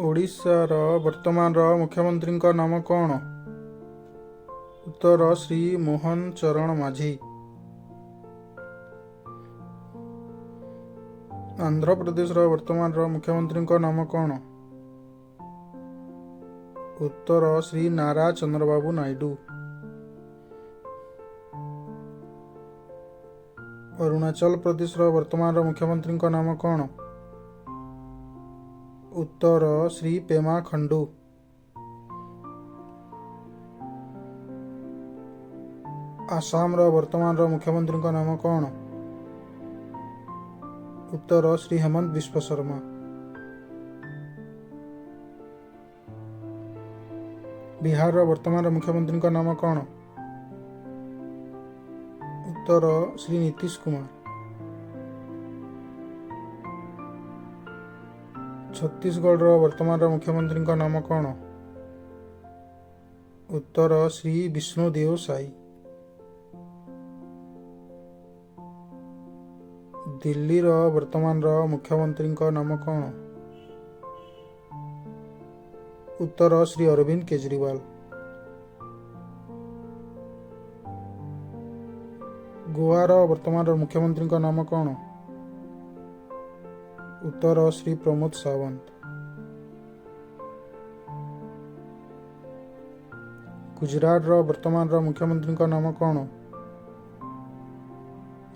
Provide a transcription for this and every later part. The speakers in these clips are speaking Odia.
ଓଡ଼ିଶାର ବର୍ତ୍ତମାନର ମୁଖ୍ୟମନ୍ତ୍ରୀଙ୍କ ନାମ କ'ଣ? ଉତ୍ତର ଶ୍ରୀ ମୋହନ ଚରଣ ମାଝୀ। ଆନ୍ଧ୍ରପ୍ରଦେଶର ବର୍ତ୍ତମାନର ମୁଖ୍ୟମନ୍ତ୍ରୀଙ୍କ ନାମ କ'ଣ? ଉତ୍ତର ଶ୍ରୀ ନାରା ଚନ୍ଦ୍ରବାବୁ ନାଇଡୁ। ଅରୁଣାଚଳ ପ୍ରଦେଶର ବର୍ତ୍ତମାନର ମୁଖ୍ୟମନ୍ତ୍ରୀଙ୍କ ନାମ କ'ଣ? ଉତ୍ତର ଶ୍ରୀ ପେମା ଖଣ୍ଡୁ। ଆସାମର ବର୍ତ୍ତମାନର ମୁଖ୍ୟମନ୍ତ୍ରୀଙ୍କ ନାମ କ'ଣ? ଉତ୍ତର ଶ୍ରୀ ହେମନ୍ତ ବିଶ୍ବ ଶର୍ମା। ବିହାରର ବର୍ତ୍ତମାନର ମୁଖ୍ୟମନ୍ତ୍ରୀଙ୍କ ନାମ କ'ଣ? ଉତ୍ତର ଶ୍ରୀ ନୀତିଶ କୁମାର। ଛତିଶଗଡ଼ର ବର୍ତ୍ତମାନର ମୁଖ୍ୟମନ୍ତ୍ରୀଙ୍କ ନାମ କ'ଣ? ଉତ୍ତର ଶ୍ରୀ ବିଷ୍ଣୁଦେଓ ସାଇ। ଦିଲ୍ଲୀର ବର୍ତ୍ତମାନର ମୁଖ୍ୟମନ୍ତ୍ରୀଙ୍କ ନାମ କ'ଣ? ଉତ୍ତର ଶ୍ରୀ ଅରବିନ୍ଦ କେଜରିୱାଲ। ଗୋଆର ବର୍ତ୍ତମାନର ମୁଖ୍ୟମନ୍ତ୍ରୀଙ୍କ ନାମ କ'ଣ? ଉତ୍ତର ଶ୍ରୀ ପ୍ରମୋଦ ସାୱନ୍ତ। ଗୁଜରାଟର ବର୍ତ୍ତମାନର ମୁଖ୍ୟମନ୍ତ୍ରୀଙ୍କ ନାମ କ'ଣ?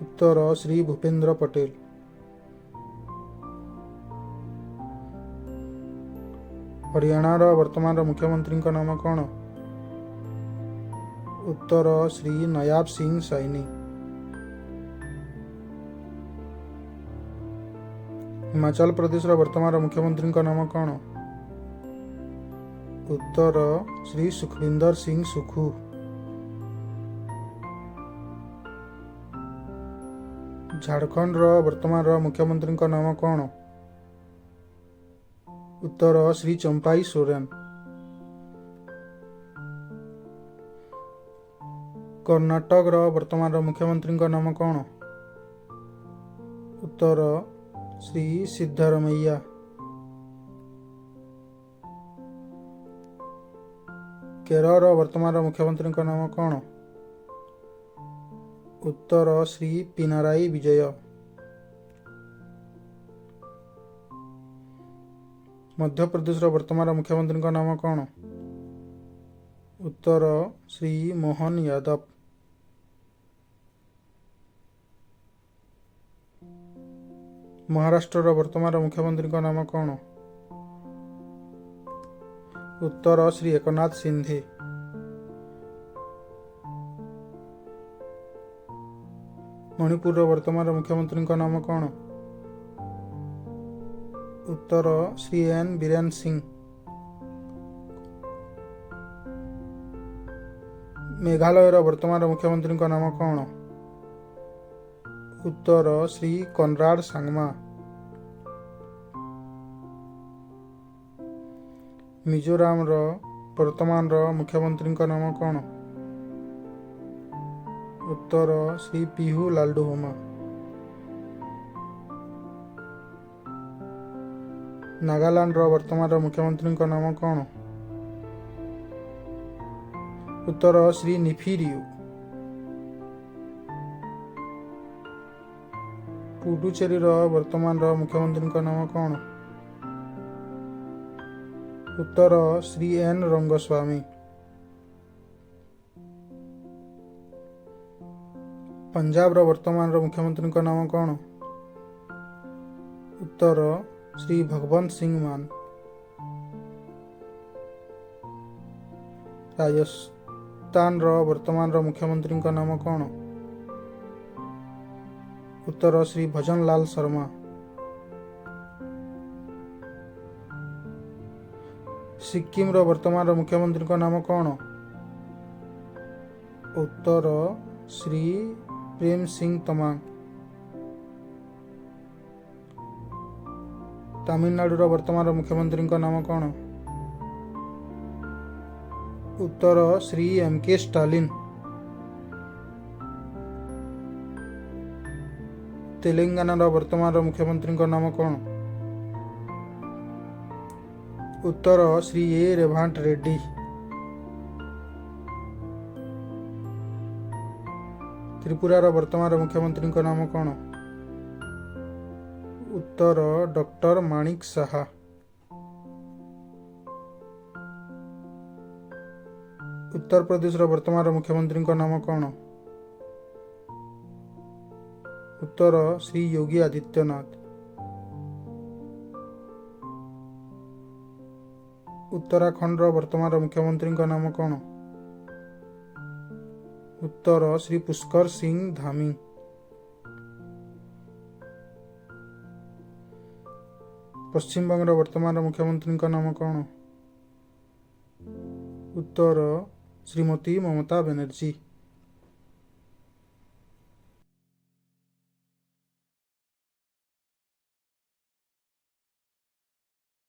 ଉତ୍ତର ଶ୍ରୀ ଭୂପେନ୍ଦ୍ର ପଟେଲ। ହରିୟାଣାର ବର୍ତ୍ତମାନର ମୁଖ୍ୟମନ୍ତ୍ରୀଙ୍କ ନାମ କ'ଣ? ଉତ୍ତର ଶ୍ରୀ ନୟାବ ସିଂ ସାଇନି। ହିମାଚଳ ପ୍ରଦେଶର ବର୍ତ୍ତମାନର ମୁଖ୍ୟମନ୍ତ୍ରୀଙ୍କ ନାମ କ'ଣ? ଉତ୍ତର ଶ୍ରୀ ସୁଖବିନ୍ଦର ସିଂ ସୁଖୁ। ଝାଡ଼ଖଣ୍ଡର ବର୍ତ୍ତମାନର ମୁଖ୍ୟମନ୍ତ୍ରୀଙ୍କ ନାମ କ'ଣ? ଉତ୍ତର ଶ୍ରୀ ଚମ୍ପାଇ ସୋରେନ। କର୍ଣ୍ଣାଟକର ବର୍ତ୍ତମାନର ମୁଖ୍ୟମନ୍ତ୍ରୀଙ୍କ ନାମ କ'ଣ? ଉତ୍ତର ଶ୍ରୀ ସିଦ୍ଧାରମୈୟା। କେରଳର ବର୍ତ୍ତମାନର ମୁଖ୍ୟମନ୍ତ୍ରୀଙ୍କ ନାମ କ'ଣ? ଉତ୍ତର ଶ୍ରୀ ପିନାରାଇ ବିଜୟ। ମଧ୍ୟପ୍ରଦେଶର ବର୍ତ୍ତମାନର ମୁଖ୍ୟମନ୍ତ୍ରୀଙ୍କ ନାମ କ'ଣ? ଉତ୍ତର ଶ୍ରୀ ମୋହନ ଯାଦବ। ମହାରାଷ୍ଟ୍ରର ବର୍ତ୍ତମାନର ମୁଖ୍ୟମନ୍ତ୍ରୀଙ୍କ ନାମ କ'ଣ? ଉତ୍ତର ଶ୍ରୀ ଏକନାଥ ସିନ୍ଧେ। ମଣିପୁରର ବର୍ତ୍ତମାନର ମୁଖ୍ୟମନ୍ତ୍ରୀଙ୍କ ନାମ କ'ଣ? ଉତ୍ତର ଶ୍ରୀ ଏନ୍ ବୀରେନ୍ ସିଂ। ମେଘାଳୟର ବର୍ତ୍ତମାନର ମୁଖ୍ୟମନ୍ତ୍ରୀଙ୍କ ନାମ କ'ଣ? ଉତ୍ତର ଶ୍ରୀ କନରାଡ ସାଙ୍ଗମା। ମିଜୋରାମର ବର୍ତ୍ତମାନର ମୁଖ୍ୟମନ୍ତ୍ରୀଙ୍କ ନାମ କ'ଣ? ଉତ୍ତର ଶ୍ରୀ ପିହୁ ଲାଲଡୁହୋମା। ନାଗାଲାଣ୍ଡର ବର୍ତ୍ତମାନର ମୁଖ୍ୟମନ୍ତ୍ରୀଙ୍କ ନାମ କ'ଣ? ଉତ୍ତର ଶ୍ରୀ ନିଫିରିୟୁ। ପୁଡୁଚେରୀର ବର୍ତ୍ତମାନର ମୁଖ୍ୟମନ୍ତ୍ରୀଙ୍କ ନାମ କ'ଣ? ଉତ୍ତର ଶ୍ରୀ ଏନ୍ ରଙ୍ଗସ୍ୱାମୀ। ପଞ୍ଜାବର ବର୍ତ୍ତମାନର ମୁଖ୍ୟମନ୍ତ୍ରୀଙ୍କ ନାମ କ'ଣ? ଉତ୍ତର ଶ୍ରୀ ଭଗବନ୍ତ ସିଂ ମାନ। ରାଜସ୍ଥାନର ବର୍ତ୍ତମାନର ମୁଖ୍ୟମନ୍ତ୍ରୀଙ୍କ ନାମ କ'ଣ? ଉତ୍ତର ଶ୍ରୀ ଭଜନ ଲାଲ ଶର୍ମା। ସିକ୍କିମର ବର୍ତ୍ତମାନର ମୁଖ୍ୟମନ୍ତ୍ରୀଙ୍କ ନାମ କ'ଣ? ଉତ୍ତର ଶ୍ରୀ ପ୍ରେମ ସିଂ ତମାଙ୍ଗ। ତାମିଲନାଡୁର ବର୍ତ୍ତମାନର ମୁଖ୍ୟମନ୍ତ୍ରୀଙ୍କ ନାମ କ'ଣ? ଉତ୍ତର ଶ୍ରୀ ଏମ୍ କେ ଷ୍ଟାଲିନ। ତେଲେଙ୍ଗାନାର ବର୍ତ୍ତମାନର ମୁଖ୍ୟମନ୍ତ୍ରୀଙ୍କ ନାମ କ'ଣ? ଉତ୍ତର ଶ୍ରୀ ଏ ରେଭାଣ୍ଟ ରେଡ୍ଡି। ତ୍ରିପୁରାର ବର୍ତ୍ତମାନର ମୁଖ୍ୟମନ୍ତ୍ରୀଙ୍କ ନାମ କ'ଣ? ଉତ୍ତର ଡକ୍ଟର ମାଣିକ ସାହା। ଉତ୍ତରପ୍ରଦେଶର ବର୍ତ୍ତମାନର ମୁଖ୍ୟମନ୍ତ୍ରୀଙ୍କ ନାମ କ'ଣ? ଉତ୍ତର ଶ୍ରୀ ଯୋଗୀ ଆଦିତ୍ୟନାଥ। ଉତ୍ତରାଖଣ୍ଡର ବର୍ତ୍ତମାନର ମୁଖ୍ୟମନ୍ତ୍ରୀଙ୍କ ନାମ କ'ଣ? ଉତ୍ତର ଶ୍ରୀ ପୁଷ୍କର ସିଂ ଧାମୀ। ପଶ୍ଚିମବଙ୍ଗର ବର୍ତ୍ତମାନର ମୁଖ୍ୟମନ୍ତ୍ରୀଙ୍କ ନାମ କ'ଣ? ଉତ୍ତର ଶ୍ରୀମତୀ ମମତା ବାନାର୍ଜୀ।